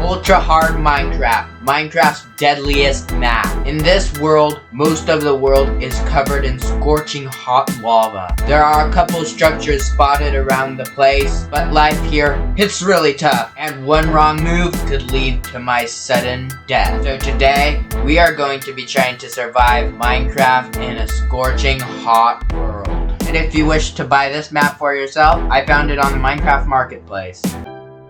Ultra Hard Minecraft, Minecraft's deadliest map. In this world, most of the world is covered in scorching hot lava. There are a couple structures spotted around the place, but life here, it's really tough, and one wrong move could lead to my sudden death. So today, we are going to be trying to survive Minecraft in a scorching hot world. And if you wish to buy this map for yourself, I found it on the Minecraft Marketplace.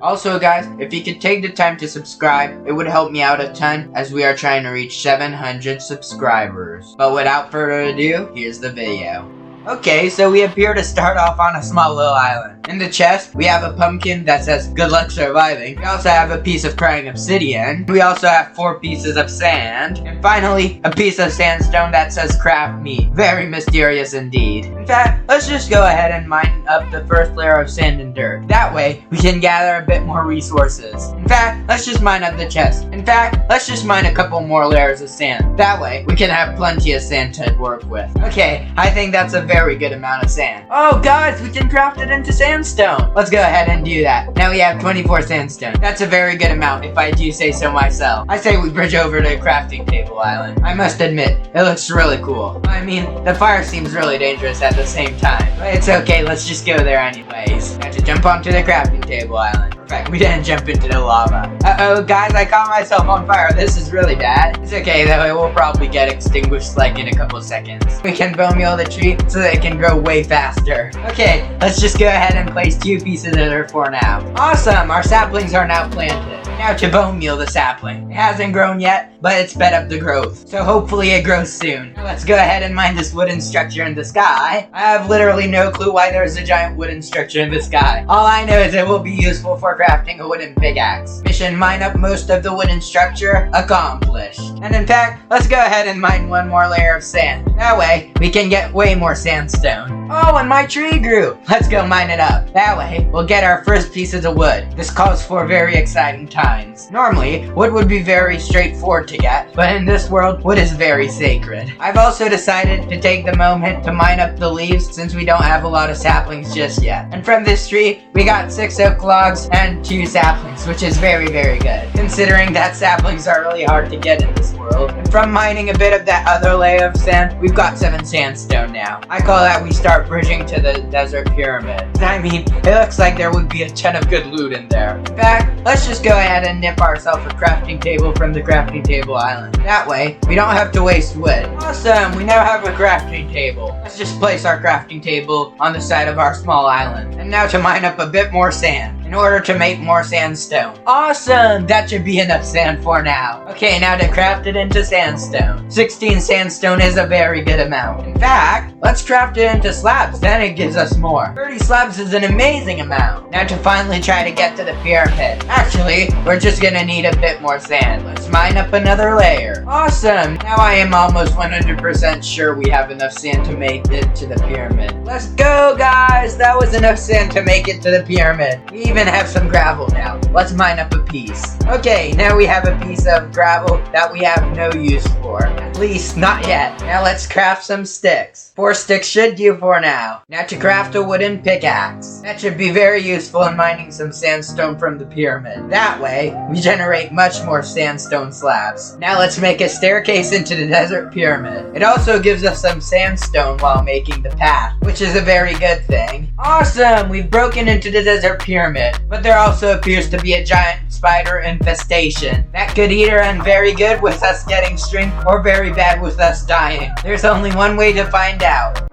Also guys, if you could take the time to subscribe, it would help me out a ton as we are trying to reach 700 subscribers. But without further ado, here's the video. Okay, so we appear to start off on a small little island. In the chest, we have a pumpkin that says, "Good luck surviving." We also have a piece of crying obsidian. We also have 4 pieces of sand. And finally, a piece of sandstone that says, "Craft meat." Very mysterious indeed. In fact, let's just go ahead and mine up the first layer of sand and dirt. That way, we can gather a bit more resources. In fact, let's just mine up the chest. In fact, let's just mine a couple more layers of sand. That way, we can have plenty of sand to work with. Okay, I think that's a very good amount of sand. Oh guys, we can craft it into sandstone. Let's go ahead and do that. Now we have 24 sandstone. That's a very good amount if I do say so myself. I say we bridge over to crafting table island. I must admit, it looks really cool. I mean, the fire seems really dangerous at the same time. But it's okay, let's just go there anyways. Got to jump onto the crafting table island. Perfect, we didn't jump into the lava. Uh-oh guys, I caught myself on fire. This is really bad. It's okay though, it will probably get extinguished like in a couple seconds. We can bone meal the tree so that it can grow way faster. Okay, let's just go ahead and place 2 pieces of earth for now. Awesome, our saplings are now planted. Now to bone meal the sapling. It hasn't grown yet, but it's sped up the growth. So hopefully it grows soon. Now let's go ahead and mine this wooden structure in the sky. I have literally no clue why there's a giant wooden structure in the sky. All I know is it will be useful for crafting a wooden pickaxe. Mission mine up most of the wooden structure accomplished. And in fact, let's go ahead and mine 1 more layer of sand. That way, we can get way more sandstone. Oh, and my tree grew. Let's go mine it up. That way, we'll get our first pieces of wood. This calls for very exciting times. Normally, wood would be very straightforward to get, but in this world, wood is very sacred. I've also decided to take the moment to mine up the leaves since we don't have a lot of saplings just yet. And from this tree, we got 6 oak logs and 2 saplings, which is very, very good, considering that saplings are really hard to get in this world. And from mining a bit of that other layer of sand, we've got 7 sandstone now. I call that we start bridging to the desert pyramid. I mean, it looks like there would be a ton of good loot in there. In fact, let's just go ahead and nip ourselves a crafting table from the crafting table island. That way, we don't have to waste wood. Awesome, we now have a crafting table. Let's just place our crafting table on the side of our small island. And now to mine up a bit more sand in order to make more sandstone. Awesome! That should be enough sand for now. Okay, now to craft it into sandstone. 16 sandstone is a very good amount. In fact, let's craft it into slabs, then it gives us more. 30 slabs is an amazing amount. Now to finally try to get to the pyramid. Actually, we're just gonna need a bit more sand. Let's mine up another layer. Awesome! Now I am almost 100% sure we have enough sand to make it to the pyramid. Let's go guys! That was enough sand to make it to the pyramid. We even have some gravel now. Let's mine up a piece. Okay, now we have a piece of gravel that we have no use for. At least, not yet. Now let's craft some sticks. 4 sticks should do for now. Now to craft a wooden pickaxe. That should be very useful in mining some sandstone from the pyramid. That way, we generate much more sandstone slabs. Now let's make a staircase into the desert pyramid. It also gives us some sandstone while making the path, which is a very good thing. Awesome! We've broken into the desert pyramid. But there also appears to be a giant spider infestation. That could either end very good with us getting strength or very bad with us dying. There's only one way to find out.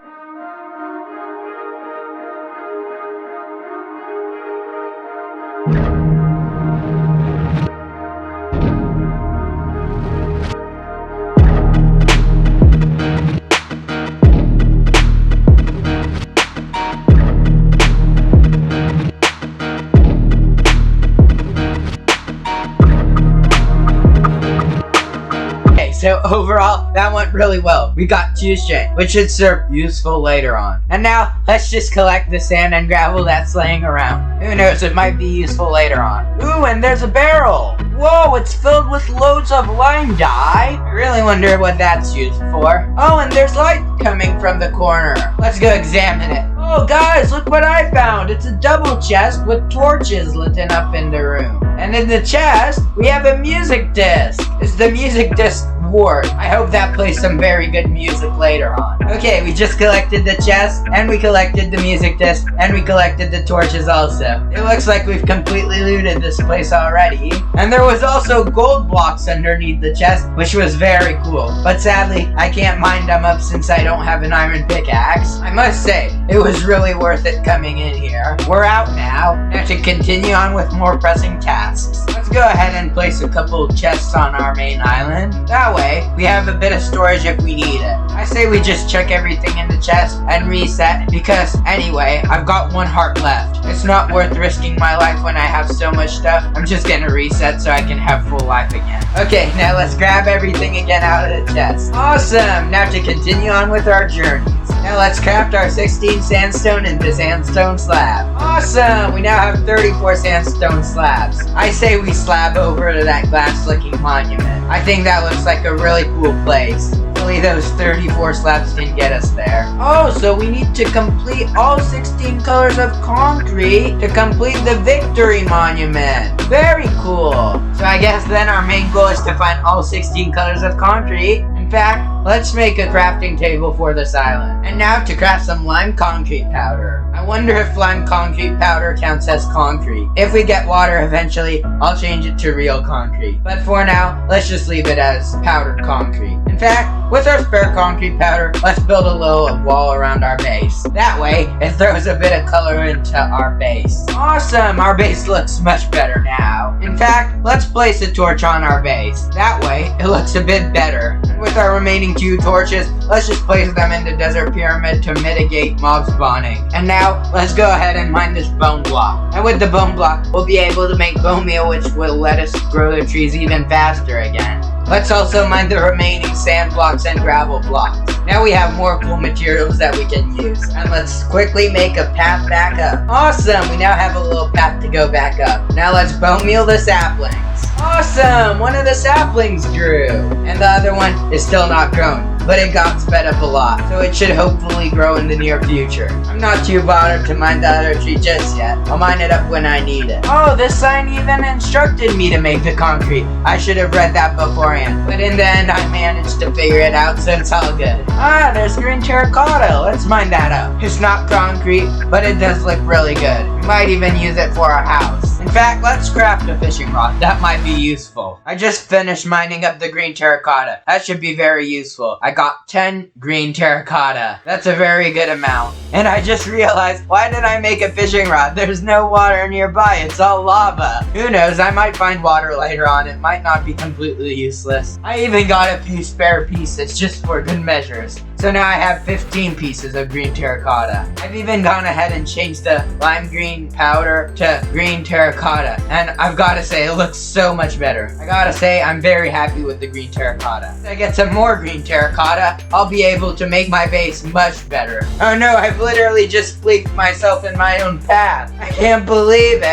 So overall, that went really well. We got 2 strength, which should serve useful later on. And now, let's just collect the sand and gravel that's laying around. Who knows, it might be useful later on. Ooh, and there's a barrel! Whoa, it's filled with loads of lime dye. I really wonder what that's used for. Oh, and there's light coming from the corner. Let's go examine it. Oh guys, look what I found. It's a double chest with torches lit up in the room. And in the chest, we have a music disc. It's the music disc ward. I hope that plays some very good music later on. Okay, we just collected the chest, and we collected the music disc, and we collected the torches also. It looks like we've completely looted this place already. And there was also gold blocks underneath the chest, which was very cool. But sadly, I can't mine them up since I don't have an iron pickaxe. I must say, it was really worth it coming in here. We're out now. Now to continue on with more pressing tasks. Let's go ahead and place a couple chests on our main island. That way, we have a bit of storage if we need it. I say we just chuck everything in the chest and reset because anyway, I've got 1 heart left. It's not worth risking my life when I have so much stuff. I'm just gonna reset so I can have full life again. Okay, now let's grab everything again out of the chest. Awesome! Now to continue on with our journeys. Now let's craft our 16 sandstone into sandstone slab. Awesome! We now have 34 sandstone slabs. I say we slab over to that glass-looking monument. I think that looks like a really cool place. Hopefully those 34 slabs can get us there. Oh, so we need to complete all 16 colors of concrete to complete the victory monument. Very cool. So I guess then our main goal is to find all 16 colors of concrete. In fact, let's make a crafting table for this island. And now to craft some lime concrete powder. I wonder if lime concrete powder counts as concrete. If we get water eventually, I'll change it to real concrete. But for now, let's just leave it as powdered concrete. In fact, with our spare concrete powder, let's build a little wall around our base. That way, it throws a bit of color into our base. Awesome! Our base looks much better now. In fact, let's place a torch on our base. That way, it looks a bit better. And with our remaining 2 torches, let's just place them in the desert pyramid to mitigate mob spawning. And now, let's go ahead and mine this bone block. And with the bone block, we'll be able to make bone meal, which will let us grow the trees even faster again. Let's also mine the remaining sand blocks and gravel blocks. Now we have more cool materials that we can use. And let's quickly make a path back up. Awesome! We now have a little path to go back up. Now let's bone meal the saplings. Awesome! One of the saplings grew. And the other one is still not grown, but it got sped up a lot, so it should hopefully grow in the near future. I'm not too bothered to mine the other tree just yet. I'll mine it up when I need it. Oh, this sign even instructed me to make the concrete. I should have read that beforehand, but in the end I managed to figure it out, so it's all good. Ah, there's green terracotta. Let's mine that up. It's not concrete, but it does look really good. We might even use it for our house. In fact, let's craft a fishing rod. That might be useful. I just finished mining up the green terracotta. That should be very useful. I got 10 green terracotta. That's a very good amount. And I just realized, why did I make a fishing rod? There's no water nearby. It's all lava. Who knows? I might find water later on. It might not be completely useless. I even got a few spare pieces just for good measures. So now I have 15 pieces of green terracotta. I've even gone ahead and changed the lime green powder to green terracotta. And I've got to say, it looks so much better. I gotta say, I'm very happy with the green terracotta. If I get some more green terracotta, I'll be able to make my base much better. Oh no, I've literally just fleeked myself in my own path. I can't believe it.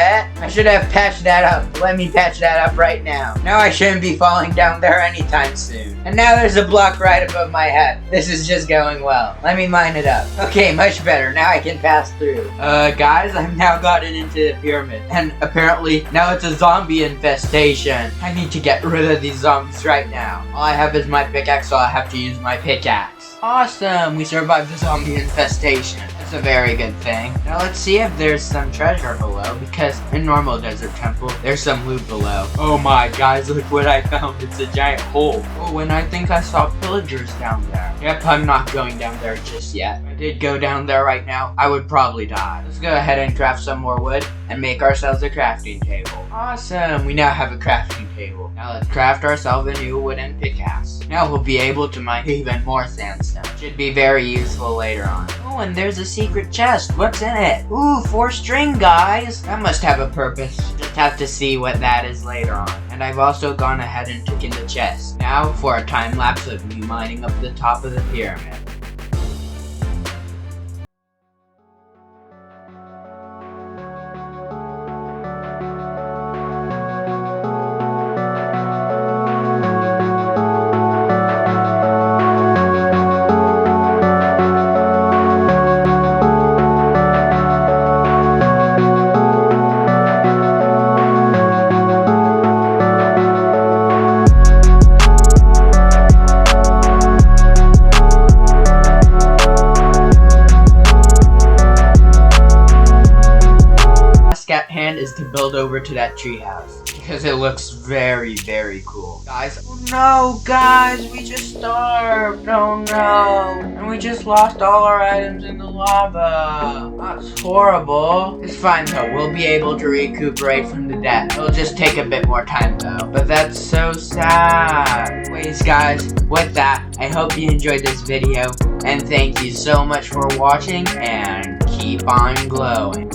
I should have patched that up. Let me patch that up right now. Now I shouldn't be falling down there anytime soon. And now there's a block right above my head. This is just going well. Let me mine it up. Okay, much better. Now I can pass through. Guys, I've now gotten into the pyramid. And apparently, now it's a zombie infestation. I need to get rid of these zombies right now. All I have is my pickaxe, so I have to use my pickaxe. Awesome! We survived the zombie infestation. That's a very good thing. Now let's see if there's some treasure below, because in normal desert temple, there's some loot below. Oh my, guys, look what I found. It's a giant hole. Oh, and I think I saw pillagers down there. Yep, I'm not going down there just yet. If I did go down there right now, I would probably die. Let's go ahead and craft some more wood and make ourselves a crafting table. Awesome! We now have a crafting table. Now let's craft ourselves a new wooden pickaxe. Now we'll be able to mine even more sandstone. Should be very useful later on. Oh, and there's a secret chest. What's in it? Ooh, 4 string, guys. That must have a purpose. Just have to see what that is later on. And I've also gone ahead and taken the chest. Now for a time lapse of me mining up the top of the pyramid. hand is to build over to that treehouse. Because it looks very, very cool. Guys, oh no, guys, we just starved. Oh no. And we just lost all our items in the lava. That's horrible. It's fine though, we'll be able to recuperate from the death. It'll just take a bit more time though. But that's so sad. Anyways guys, with that, I hope you enjoyed this video. And thank you so much for watching, and keep on glowing.